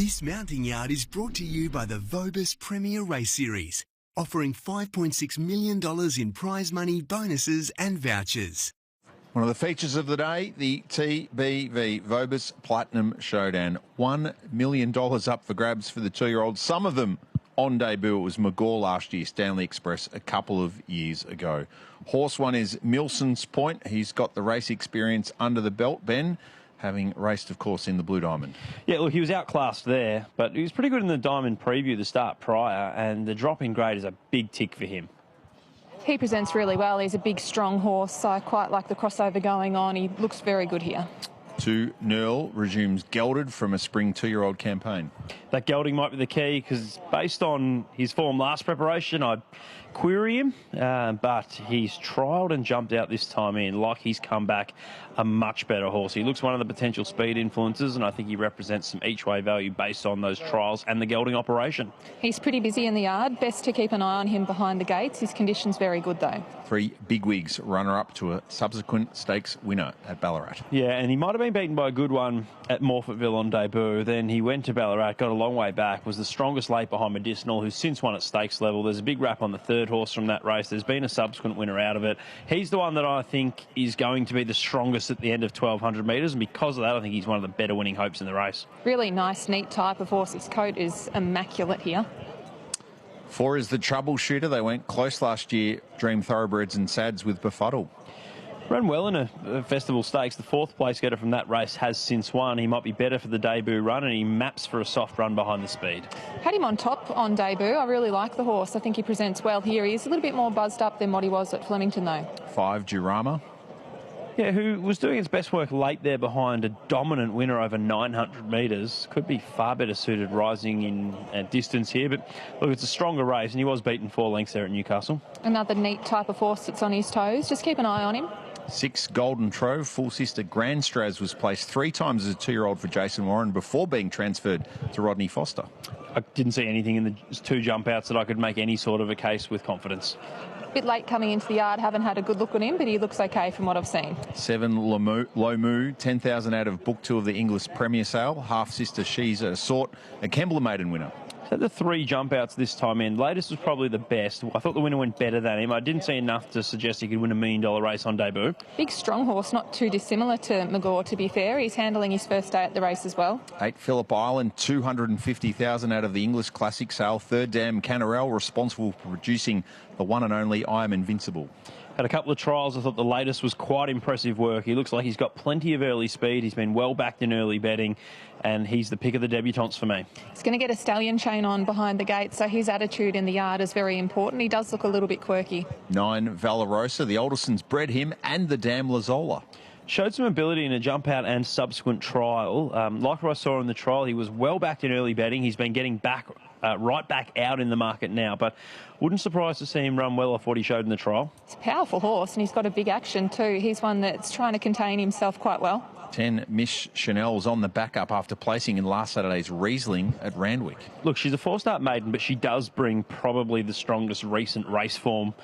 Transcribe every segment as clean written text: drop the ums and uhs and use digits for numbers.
This mounting yard is brought to you by the Vobis Premier Race Series, offering $5.6 million in prize money, bonuses and vouchers. One of the features of the day, the TBV Vobis Platinum Showdown. $1 million up for grabs for the two-year-olds. Some of them on debut. It was McGaw last year, Stanley Express a couple of years ago. Horse one is Milson's Point. He's got the race experience under the belt, Ben, having raced, of course, in the Blue Diamond. Yeah, look, he was outclassed there, but he was pretty good in the Diamond Preview the start prior, and the drop in grade is a big tick for him. He presents really well. He's a big, strong horse. I quite like the crossover going on. He looks very good here. 2 Nerl resumes gelded from a spring two-year-old campaign. That gelding might be the key, because based on his form last preparation, I'd query him, but he's trialled and jumped out this time in like he's come back a much better horse. He looks one of the potential speed influences, and I think he represents some each-way value based on those trials and the gelding operation. He's pretty busy in the yard. Best to keep an eye on him behind the gates. His condition's very good, though. 3 Bigwigs runner-up to a subsequent stakes winner at Ballarat. Yeah, and he might have been beaten by a good one at Morphettville on debut. Then he went to Ballarat, got a long way back, was the strongest late behind Medicinal, who's since won at stakes level. There's a big wrap on the third horse from that race. There's been a subsequent winner out of it. He's the one that I think is going to be the strongest at the end of 1,200 metres, and because of that, I think he's one of the better winning hopes in the race. Really nice, neat type of horse. His coat is immaculate here. 4 is the troubleshooter. They went close last year, Dream Thoroughbreds and Sads with Befuddle. Ran well in a festival stakes. The 4th place getter from that race has since won. He might be better for the debut run, and he maps for a soft run behind the speed. Had him on top on debut. I really like the horse. I think he presents well here. He's a little bit more buzzed up than what he was at Flemington, though. 5 Durama. Yeah, who was doing its best work late there behind a dominant winner over 900 metres. Could be far better suited rising in distance here. But look, it's a stronger race, and he was beaten 4 lengths there at Newcastle. Another neat type of horse that's on his toes. Just keep an eye on him. 6 Golden Trove. Full sister Grand Straz was placed 3 times as a 2-year-old for Jason Warren before being transferred to Rodney Foster. I didn't see anything in the 2 jump outs that I could make any sort of a case with confidence. Bit late coming into the yard, haven't had a good look at him, but he looks okay from what I've seen. 7 Lomu, 10,000 out of Book 2 of the English Premier Sale. Half sister She's a Sort, a Kembla maiden winner. So the 3 jump outs this time in. Latest was probably the best. I thought the winner went better than him. I didn't see enough to suggest he could win $1 million race on debut. Big strong horse, not too dissimilar to McGaw, to be fair. He's handling his first day at the race as well. 8 Phillip Island, 250,000 out of the English Classic Sale. 3rd Dam Canarell, responsible for producing the one and only I Am Invincible. Had a couple of trials. I thought the latest was quite impressive work. He looks like he's got plenty of early speed. He's been well backed in early betting, and he's the pick of the debutantes for me. He's going to get a stallion chain on behind the gate, so his attitude in the yard is very important. He does look a little bit quirky. 9 Valorosa. The Aldersons bred him and the Dam Lazola. Showed some ability in a jump out and subsequent trial. Like what I saw in the trial, he was well backed in early betting. He's been getting back right back out in the market now, but wouldn't surprise to see him run well off what he showed in the trial. He's a powerful horse, and he's got a big action too. He's one that's trying to contain himself quite well. 10 Miss Chanel's on the backup after placing in last Saturday's Riesling at Randwick. Look, she's a 4-start maiden, but she does bring probably the strongest recent race form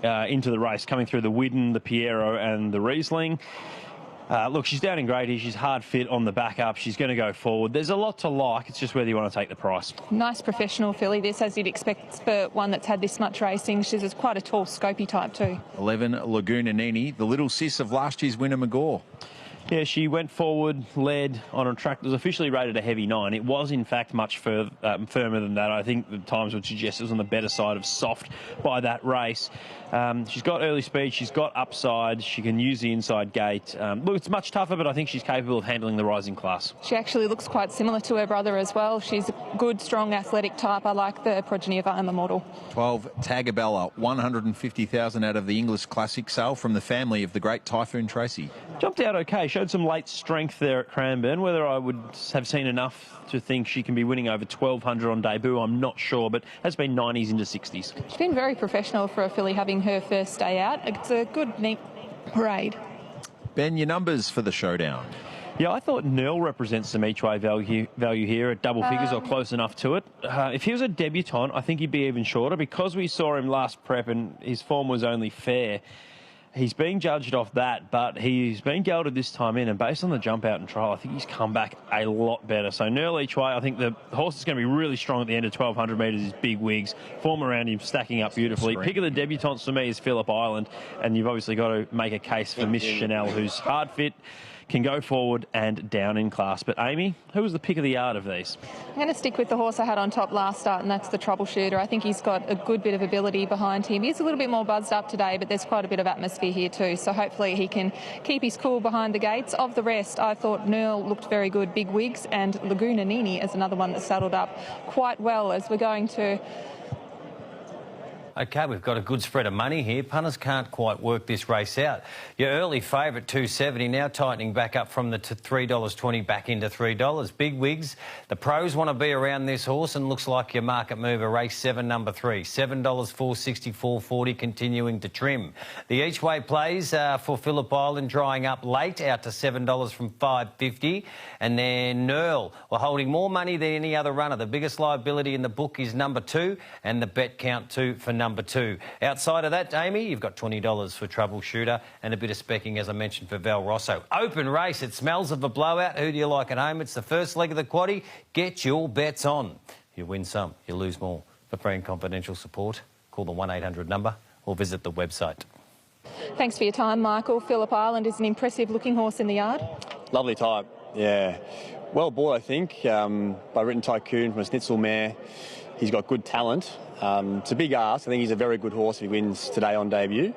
into the race, coming through the Widden, the Piero and the Riesling. Look, she's down in grade here. She's hard fit on the backup. She's going to go forward. There's a lot to like. It's just whether you want to take the price. Nice professional filly, this, as you'd expect for one that's had this much racing. She's quite a tall, scopy type too. 11 Laguna Nini, the little sis of last year's winner McGaw. Yeah, she went forward, led on a track that was officially rated a heavy 9. It was, in fact, much firmer than that. I think the times would suggest it was on the better side of soft by that race. She's got early speed. She's got upside. She can use the inside gate. Look, it's much tougher, but I think she's capable of handling the rising class. She actually looks quite similar to her brother as well. She's a good, strong, athletic type. I like the progeny of Armour model. 12 Tagabella, 150,000 out of the English Classic Sale from the family of the great Typhoon Tracy. Jumped out okay. Showed some late strength there at Cranbourne. Whether I would have seen enough to think she can be winning over 1,200 on debut, I'm not sure, but has been 90s into 60s. She's been very professional for a filly having her first day out. It's a good, neat parade. Ben, your numbers for the showdown. Yeah, I thought Nerl represents some each-way value here at double figures or close enough to it. If he was a debutant, I think he'd be even shorter. Because we saw him last prep and his form was only fair, He's being judged off that, but he's been gelded this time in, and based on the jump out and trial, I think he's come back a lot better. So Nerl each way, I think the horse is going to be really strong at the end of 1,200 metres. Is Big Wigs. Form around him, stacking up beautifully. Pick of the debutants for me is Phillip Island, and you've obviously got to make a case for Miss Chanel, who's hard fit, can go forward and down in class. But Amy, who was the pick of the yard of these? I'm going to stick with the horse I had on top last start, and that's the Troubleshooter. I think he's got a good bit of ability behind him. He's a little bit more buzzed up today, but there's quite a bit of atmosphere here too. So hopefully he can keep his cool behind the gates. Of the rest, I thought Nerl looked very good. Big Wigs and Laguna Nini is another one that saddled up quite well as we're going to... OK, we've got a good spread of money here. Punters can't quite work this race out. Your early favourite, $2.70, now tightening back up from the $3.20 back into $3. Big Wigs. The pros want to be around this horse, and looks like your market mover, race 7, number 3. $7, $4.64.40, continuing to trim. The each-way plays for Phillip Island drying up late, out to $7 from $5.50. And then Nerl, we're holding more money than any other runner. The biggest liability in the book is number 2, and the bet count 2 for number 2. Outside of that, Amy, you've got $20 for Troubleshooter and a bit of specking, as I mentioned, for Val Rosso. Open race. It smells of a blowout. Who do you like at home? It's the first leg of the quaddie. Get your bets on. You win some, you lose more. For free and confidential support, call the 1-800 number or visit the website. Thanks for your time, Michael. Phillip Island is an impressive-looking horse in the yard. Lovely type, yeah. Well bought, I think, by Written Tycoon from a Snitzel mare. He's got good talent. It's a big ask. I think he's a very good horse if he wins today on debut.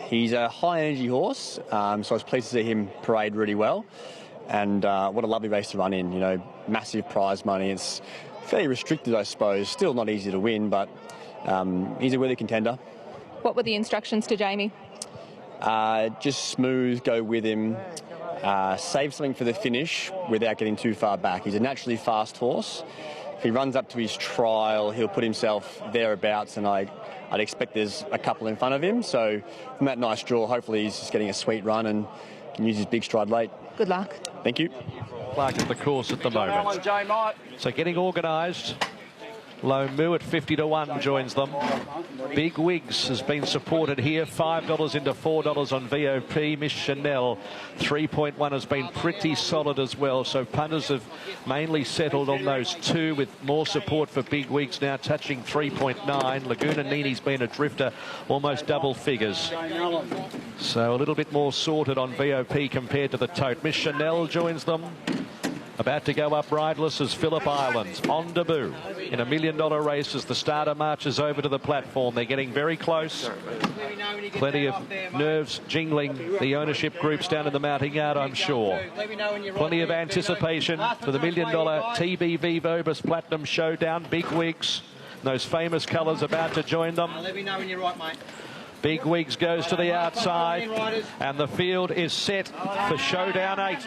He's a high-energy horse, so I was pleased to see him parade really well. And what a lovely race to run in, you know, massive prize money. It's fairly restricted, I suppose. Still not easy to win, but he's a worthy contender. What were the instructions to Jamie? Just smooth, go with him, save something for the finish without getting too far back. He's a naturally fast horse. If he runs up to his trial, he'll put himself thereabouts, and I'd expect there's a couple in front of him. So from that nice draw, hopefully he's just getting a sweet run and can use his big stride late. Good luck. Thank you. Clark at the course at the moment. So getting organised. Low Moo at 50-1 joins them. Big Wigs has been supported here. $5 into $4 on VOP. Miss Chanel, 3.1 has been pretty solid as well. So punters have mainly settled on those two, with more support for Big Wigs now touching 3.9. Laguna Nini's been a drifter, almost double figures. So a little bit more sorted on VOP compared to the tote. Miss Chanel joins them. About to go up rideless as Phillip Island on debut in $1 million race as the starter marches over to the platform. They're getting very close. Plenty of nerves jingling the ownership groups down in the mounting yard, I'm sure. Plenty of anticipation for the $1 million TBV Vobus Platinum Showdown. Big Wigs, those famous colours about to join them. Let me know when you're right, mate. Big Wigs goes to the outside, and the field is set for Showdown 8.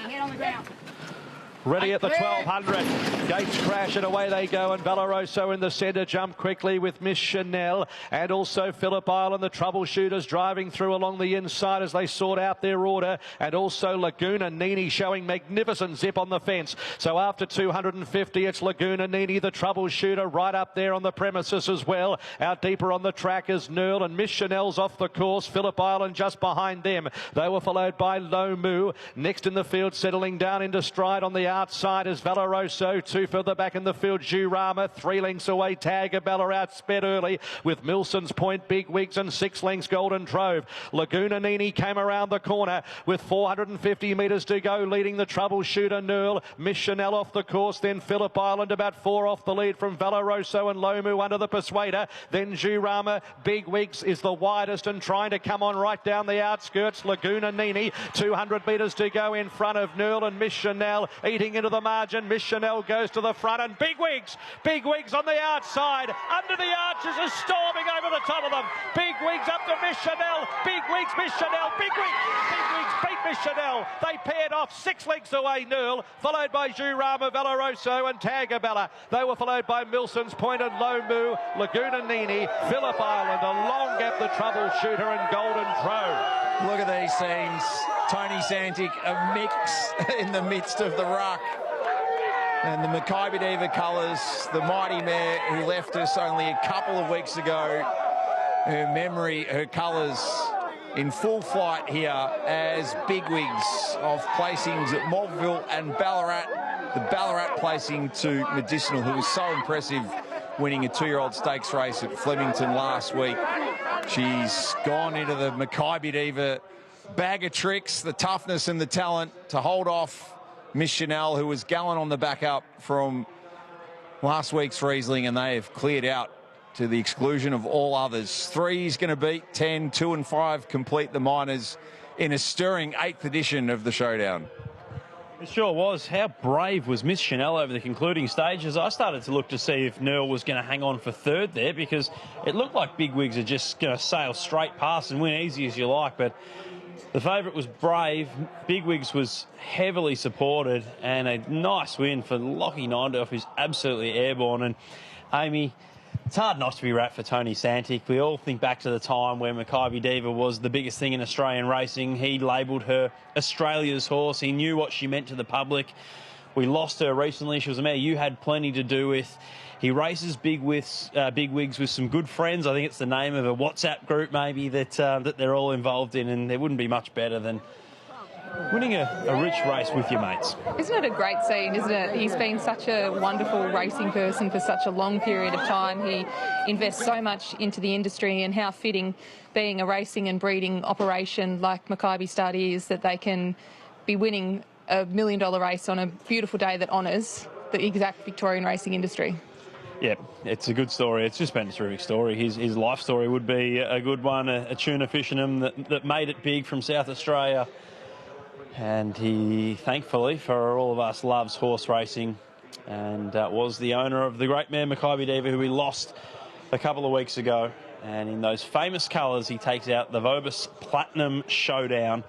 Ready at the 1200. Gates crash and away they go, and Valoroso in the centre jump quickly with Miss Chanel, and also Phillip Island, the Troubleshooters driving through along the inside as they sort out their order, and also Laguna Nini showing magnificent zip on the fence. So after 250, it's Laguna Nini, the Troubleshooter, right up there on the premises as well. Out deeper on the track is Nerl, and Miss Chanel's off the course. Phillip Island just behind them. They were followed by Low Moo. Next in the field, settling down into stride on the outside is Valoroso. Two further back in the field, Jurama. 3 lengths away, Tagabella outsped early with Milson's Point, Big Wigs, and 6 lengths Golden Trove. Laguna Nini came around the corner with 450 metres to go, leading the Troubleshooter Nerl. Miss Chanel off the course, then Phillip Island about 4 off the lead from Valoroso and Lomu under the Persuader. Then Jurama. Big Wigs is the widest and trying to come on right down the outskirts. Laguna Nini, 200 metres to go in front of Nerl and Miss Chanel. Eating into the margin, Miss Chanel goes to the front, and Big Wigs on the outside, under the arches, is storming over the top of them. Big Wigs up to Miss Chanel, Big Wigs, Miss Chanel, Big Wigs beat Miss Chanel. They paired off 6 lengths away, Nerl, followed by Jurama, Valoroso and Tagabella. They were followed by Milson's Point and Low Moo, Laguna Nini, Phillip Island, a long gap, the Troubleshooter and Golden Trove. Look at these scenes. Tony Santic, a mix in the midst of the ruck. And the Mackay Diva colours, the mighty mare who left us only a couple of weeks ago. Her memory, her colours in full flight here as bigwigs of placings at Morpheville and Ballarat. The Ballarat placing to Medicinal, who was so impressive, winning a 2-year-old stakes race at Flemington last week. She's gone into the Makybe Diva bag of tricks, the toughness and the talent to hold off Miss Chanel, who was gallant on the back up from last week's Riesling, and they have cleared out to the exclusion of all others. 3 is going to beat 10, 2 and 5 complete the minors in a stirring 8th edition of the Showdown. It sure was. How brave was Miss Chanel over the concluding stages? I started to look to see if Nerl was going to hang on for third there, because it looked like bigwigs are just going to sail straight past and win easy as you like, but the favourite was brave. Bigwigs was heavily supported, and a nice win for Lockie Nindorf, who's absolutely airborne. And Amy, it's hard not to be wrapped for Tony Santic. We all think back to the time where Makybe Diva was the biggest thing in Australian racing. He labelled her Australia's horse. He knew what she meant to the public. We lost her recently. She was a mare you had plenty to do with. He races bigwigs with some good friends. I think it's the name of a WhatsApp group maybe that they're all involved in, and there wouldn't be much better than winning a rich race with your mates. Isn't it a great scene, isn't it? He's been such a wonderful racing person for such a long period of time. He invests so much into the industry, and how fitting being a racing and breeding operation like Makybe Stud is that they can be winning a $1 million race on a beautiful day that honours the exact Victorian racing industry. Yeah, it's a good story. It's just been a terrific story. His life story would be a good one, a tuna fisherman that made it big from South Australia. And he, thankfully, for all of us, loves horse racing, and was the owner of the great mare Makybe Diva, who we lost a couple of weeks ago. And in those famous colours, he takes out the Vobis Platinum Showdown.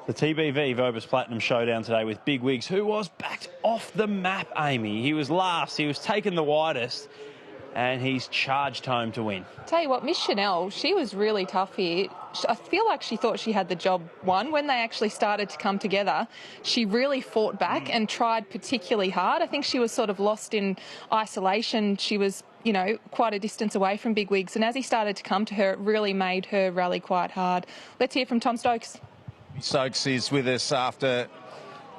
The TBV Vobis Platinum Showdown today with bigwigs, who was backed off the map, Amy. He was last, he was taken the widest, and he's charged home to win. Tell you what, Miss Chanel, she was really tough here. I feel like she thought she had the job won. When they actually started to come together, she really fought back and tried particularly hard. I think she was sort of lost in isolation. She was, you know, quite a distance away from bigwigs, and as he started to come to her, it really made her rally quite hard. Let's hear from Tom Stokes. Stokes is with us after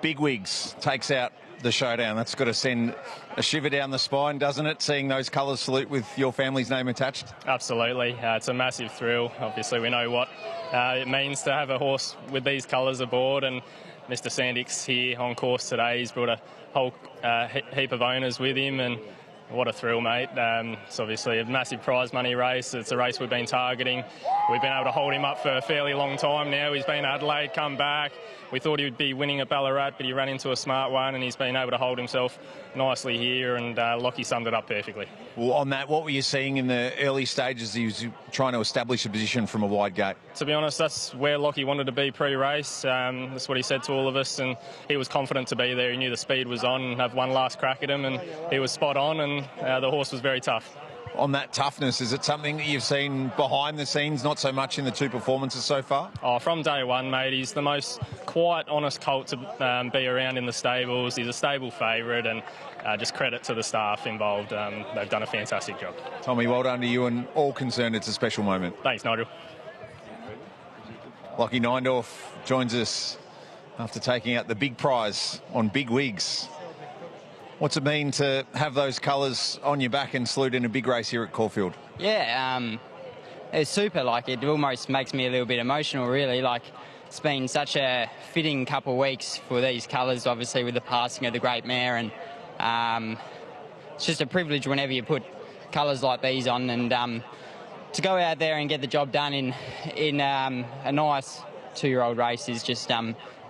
bigwigs takes out the Showdown. That's got to send a shiver down the spine, doesn't it, seeing those colours salute with your family's name attached? Absolutely. It's a massive thrill. Obviously, we know what it means to have a horse with these colours aboard, and Mr. Sandik's here on course today. He's brought a whole heap of owners with him, and what a thrill, mate. It's obviously a massive prize money race. It's a race we've been targeting. We've been able to hold him up for a fairly long time now. He's been at Adelaide, come back. We thought he would be winning at Ballarat, but he ran into a smart one, and he's been able to hold himself nicely here, and Lockie summed it up perfectly. Well, on that, what were you seeing in the early stages? He was trying to establish a position from a wide gate. To be honest, that's where Lockie wanted to be pre-race. That's what he said to all of us, and he was confident to be there. He knew the speed was on and have one last crack at him, and he was spot on, and the horse was very tough. On that toughness, is it something that you've seen behind the scenes, not so much in the 2 performances so far? Oh, from day one, mate. He's the most quiet, honest colt to be around in the stables. He's a stable favourite, and just credit to the staff involved. They've done a fantastic job. Tommy, well done to you and all concerned. It's a special moment. Thanks, Nigel. Lockie Nindorf joins us after taking out the big prize on bigwigs. What's it mean to have those colours on your back and salute in a big race here at Caulfield? Yeah, it's super. Like, it almost makes me a little bit emotional, really. Like, it's been such a fitting couple of weeks for these colours, obviously, with the passing of the great mare, and it's just a privilege whenever you put colours like these on, and to go out there and get the job done in a nice 2-year-old race is just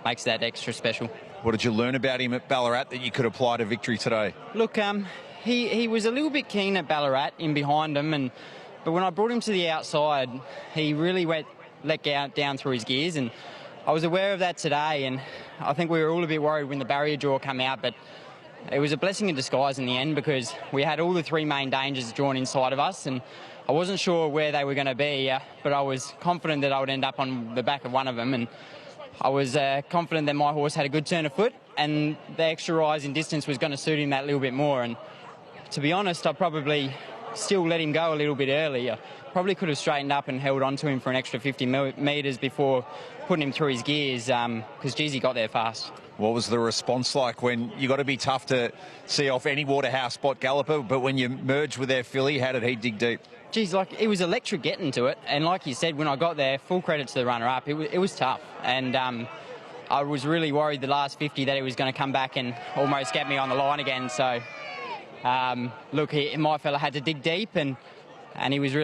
makes that extra special. What did you learn about him at Ballarat that you could apply to victory today? Look, he was a little bit keen at Ballarat in behind him, but when I brought him to the outside, he really let down through his gears, and I was aware of that today, and I think we were all a bit worried when the barrier draw came out, but it was a blessing in disguise in the end, because we had all the 3 main dangers drawn inside of us, and I wasn't sure where they were going to be, but I was confident that I would end up on the back of one of them, and I was confident that my horse had a good turn of foot, and the extra rise in distance was going to suit him that little bit more. And to be honest, I probably still let him go a little bit earlier. Probably could have straightened up and held on to him for an extra 50 metres before putting him through his gears, because, geez, he got there fast. What was the response like when you got to be tough to see off any Waterhouse spot galloper, but when you merged with their filly, how did he dig deep? Geez, like, it was electric getting to it, and like you said, when I got there, full credit to the runner-up, it was tough, and I was really worried the last 50 that he was going to come back and almost get me on the line again. So, look, my fella had to dig deep, and he was really